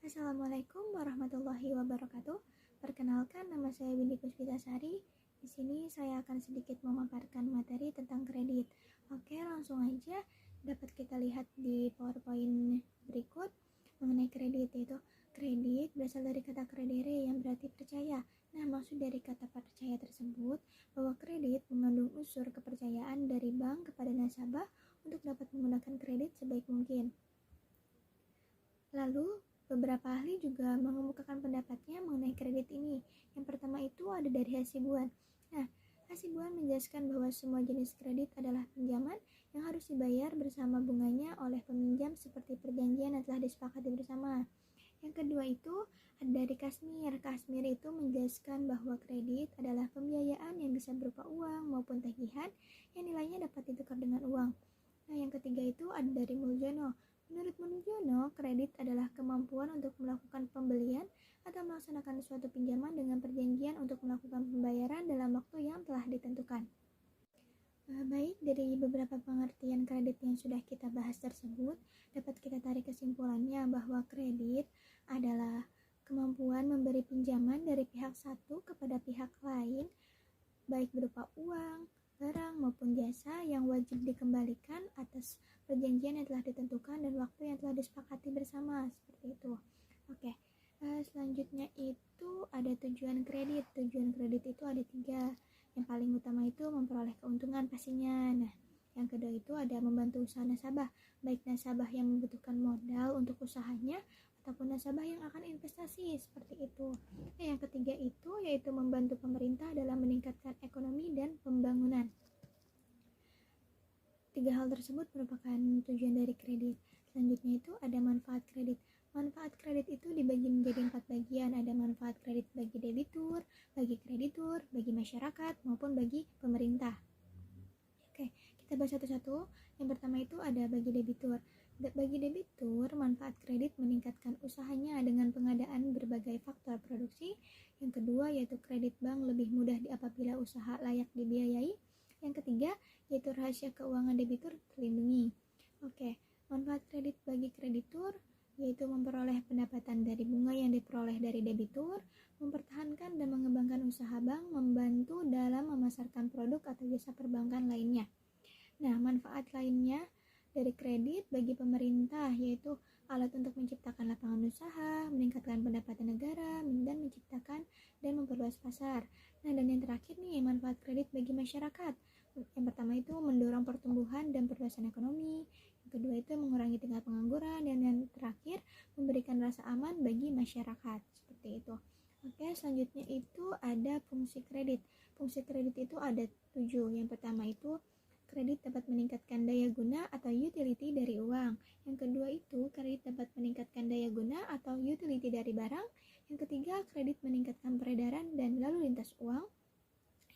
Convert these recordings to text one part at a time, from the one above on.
Assalamualaikum warahmatullahi wabarakatuh. Perkenalkan, nama saya Windy Puspitasari. Di sini saya akan sedikit memaparkan materi tentang kredit. Oke, langsung aja. Dapat kita lihat di PowerPoint berikut mengenai kredit, yaitu kredit berasal dari kata credere yang berarti percaya. Nah, maksud dari kata percaya tersebut bahwa kredit mengandung unsur kepercayaan dari bank kepada nasabah untuk dapat menggunakan kredit sebaik mungkin. Lalu, beberapa ahli juga mengemukakan pendapatnya mengenai kredit ini. Yang pertama itu ada dari Hasibuan. Nah, Hasibuan menjelaskan bahwa semua jenis kredit adalah pinjaman yang harus dibayar bersama bunganya oleh peminjam seperti perjanjian yang telah disepakati bersama. Yang kedua itu ada dari Kasmir. Kasmir itu menjelaskan bahwa kredit adalah pembiayaan yang bisa berupa uang maupun tagihan yang nilainya dapat ditukar dengan uang. Nah, yang ketiga itu ada dari Muljono. Menurut Muljono, kredit adalah kemampuan untuk melakukan pembelian atau melaksanakan suatu pinjaman dengan perjanjian untuk melakukan pembayaran dalam waktu yang telah ditentukan. Baik, dari beberapa pengertian kredit yang sudah kita bahas tersebut, dapat kita tarik kesimpulannya bahwa kredit adalah kemampuan memberi pinjaman dari pihak satu kepada pihak lain, baik berupa uang, barang maupun jasa yang wajib dikembalikan atas perjanjian yang telah ditentukan dan waktu yang telah disepakati bersama, seperti itu. Oke, selanjutnya itu ada tujuan kredit. Tujuan kredit itu ada 3. Yang paling utama itu memperoleh keuntungan pastinya. Nah, yang kedua itu ada membantu usaha nasabah, baik nasabah yang membutuhkan modal untuk usahanya ataupun nasabah yang akan investasi, seperti itu. Nah, yang ketiga itu yaitu membantu pemerintah dalam meningkatkan ekonomi dan pembangunan. 3 hal tersebut merupakan tujuan dari kredit. Selanjutnya itu ada manfaat kredit. Manfaat kredit itu dibagi menjadi 4 bagian. Ada manfaat kredit bagi debitur, bagi kreditur, bagi masyarakat, maupun bagi pemerintah. Oke, kita bahas satu-satu. Yang pertama itu ada bagi debitur. Bagi debitur, manfaat kredit meningkatkan usahanya dengan pengadaan berbagai faktor produksi. Yang kedua yaitu kredit bank lebih mudah apabila usaha layak dibiayai. Yang ketiga yaitu rahasia keuangan debitur terlindungi. Oke, manfaat kredit bagi kreditur yaitu memperoleh pendapatan dari bunga yang diperoleh dari debitur, mempertahankan dan mengembangkan usaha bank, membantu dalam memasarkan produk atau jasa perbankan lainnya. Nah, manfaat lainnya dari kredit bagi pemerintah yaitu alat untuk menciptakan lapangan usaha, meningkatkan pendapatan negara, dan menciptakan dan memperluas pasar. Nah, dan yang terakhir nih, manfaat kredit bagi masyarakat. Yang pertama itu mendorong pertumbuhan dan perluasan ekonomi. Yang kedua itu mengurangi tingkat pengangguran, dan yang terakhir memberikan rasa aman bagi masyarakat. Seperti itu. Oke, selanjutnya itu ada fungsi kredit. Fungsi kredit itu ada 7. Yang pertama itu kredit dapat meningkatkan daya guna atau utility dari uang. Yang kedua itu kredit dapat meningkatkan daya guna atau utility dari barang. Yang ketiga, kredit meningkatkan peredaran dan lalu lintas uang.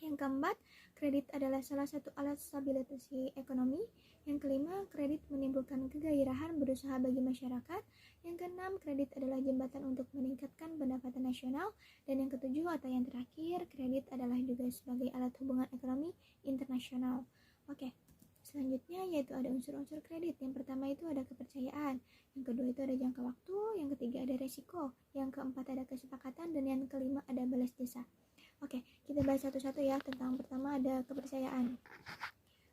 Yang keempat, kredit adalah salah satu alat stabilisasi ekonomi. Yang kelima, kredit menimbulkan kegairahan berusaha bagi masyarakat. Yang keenam, kredit adalah jembatan untuk meningkatkan pendapatan nasional. Dan yang ketujuh atau yang terakhir, kredit adalah juga sebagai alat hubungan ekonomi internasional. Oke, selanjutnya yaitu ada unsur-unsur kredit. Yang pertama itu ada kepercayaan. Yang kedua itu ada jangka waktu. Yang ketiga ada resiko. Yang keempat ada kesepakatan. Dan yang kelima ada balas jasa. Oke, kita bahas satu-satu ya. Tentang pertama ada kepercayaan.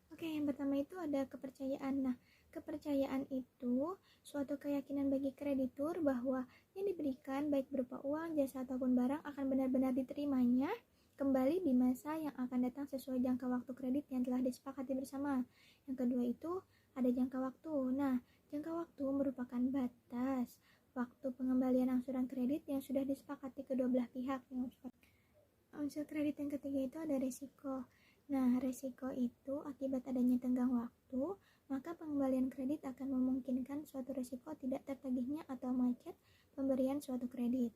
Oke, yang pertama itu ada kepercayaan. Nah, kepercayaan itu suatu keyakinan bagi kreditur bahwa yang diberikan baik berupa uang, jasa ataupun barang akan benar-benar diterimanya kembali di masa yang akan datang sesuai jangka waktu kredit yang telah disepakati bersama. Yang kedua itu ada jangka waktu. Nah, jangka waktu merupakan batas waktu pengembalian angsuran kredit yang sudah disepakati kedua belah pihak. Unsur kredit yang ketiga itu ada resiko. Nah, resiko itu akibat adanya tenggang waktu, maka pengembalian kredit akan memungkinkan suatu resiko tidak tertagihnya atau macet pemberian suatu kredit.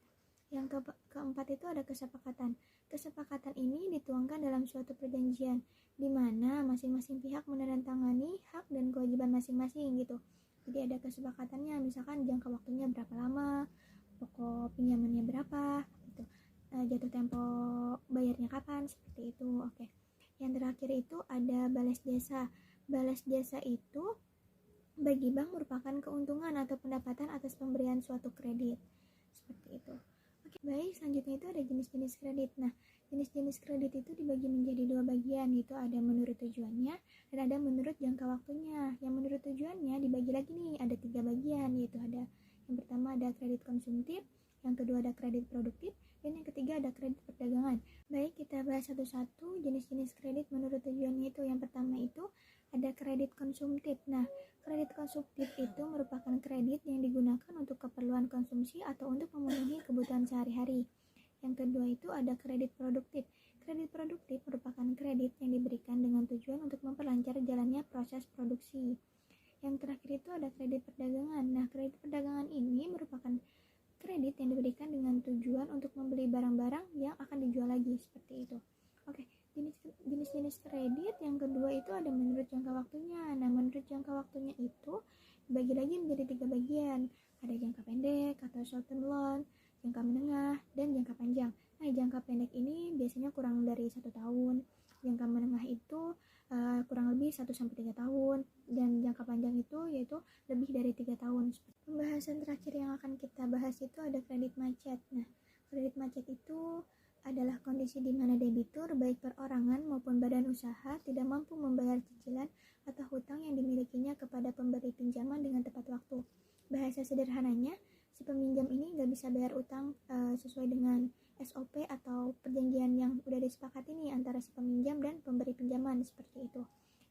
Yang keempat itu ada kesepakatan. Kesepakatan ini dituangkan dalam suatu perjanjian, di mana masing-masing pihak menandatangani hak dan kewajiban masing-masing gitu. Jadi ada kesepakatannya, misalkan jangka waktunya berapa lama, pokok pinjamannya berapa, gitu. Jatuh tempo bayarnya kapan, seperti itu. Oke. Yang terakhir itu ada balas jasa. Balas jasa itu bagi bank merupakan keuntungan atau pendapatan atas pemberian suatu kredit. seperti itu. Oke, baik, selanjutnya itu ada jenis-jenis kredit. Nah, jenis-jenis kredit itu dibagi menjadi dua bagian, yaitu ada menurut tujuannya dan ada menurut jangka waktunya. Yang menurut tujuannya dibagi lagi nih, ada 3 bagian, yaitu ada yang pertama ada kredit konsumtif, yang kedua ada kredit produktif, dan yang ketiga ada kredit perdagangan. Baik, kita bahas satu-satu jenis-jenis kredit menurut tujuannya itu. Yang pertama itu ada kredit konsumtif. Nah, kredit konsumtif itu merupakan kredit yang digunakan untuk keperluan konsumsi atau untuk memenuhi kebutuhan sehari-hari. Yang kedua itu ada kredit produktif. Kredit produktif merupakan kredit yang diberikan dengan tujuan untuk memperlancar jalannya proses produksi. Yang terakhir itu ada kredit perdagangan. Nah, kredit perdagangan ini merupakan kredit yang diberikan dengan tujuan untuk membeli barang-barang yang akan dijual lagi, seperti itu. Oke, jenis-jenis kredit yang kedua itu ada menurut jangka waktunya. Nah, menurut jangka waktunya itu dibagi lagi menjadi 3 bagian. Ada jangka pendek atau short term loan, jangka menengah, dan jangka panjang. Nah, jangka pendek ini biasanya kurang dari 1 tahun. Jangka menengah itu kurang lebih 1-3 tahun, dan jangka panjang itu yaitu lebih dari 3 tahun. Pembahasan terakhir yang akan kita bahas itu ada kredit macet. Nah, kredit macet itu adalah kondisi di mana debitur baik perorangan maupun badan usaha tidak mampu membayar cicilan atau hutang yang dimilikinya kepada pemberi pinjaman dengan tepat waktu. Bahasa sederhananya, si peminjam ini nggak bisa bayar utang sesuai dengan SOP atau perjanjian yang udah disepakati nih antara si peminjam dan pemberi pinjaman, seperti itu.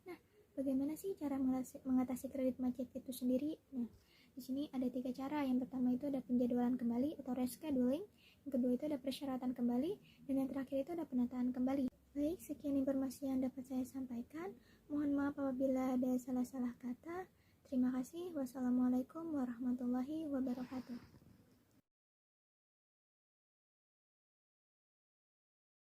Nah, bagaimana sih cara mengatasi kredit macet itu sendiri? Nah, di sini ada 3 cara. Yang pertama itu ada penjadwalan kembali atau rescheduling, yang kedua itu ada persyaratan kembali, dan yang terakhir itu ada penataan kembali. Baik, sekian informasi yang dapat saya sampaikan. Mohon maaf apabila ada salah-salah kata. Terima kasih. Wassalamualaikum warahmatullahi wabarakatuh.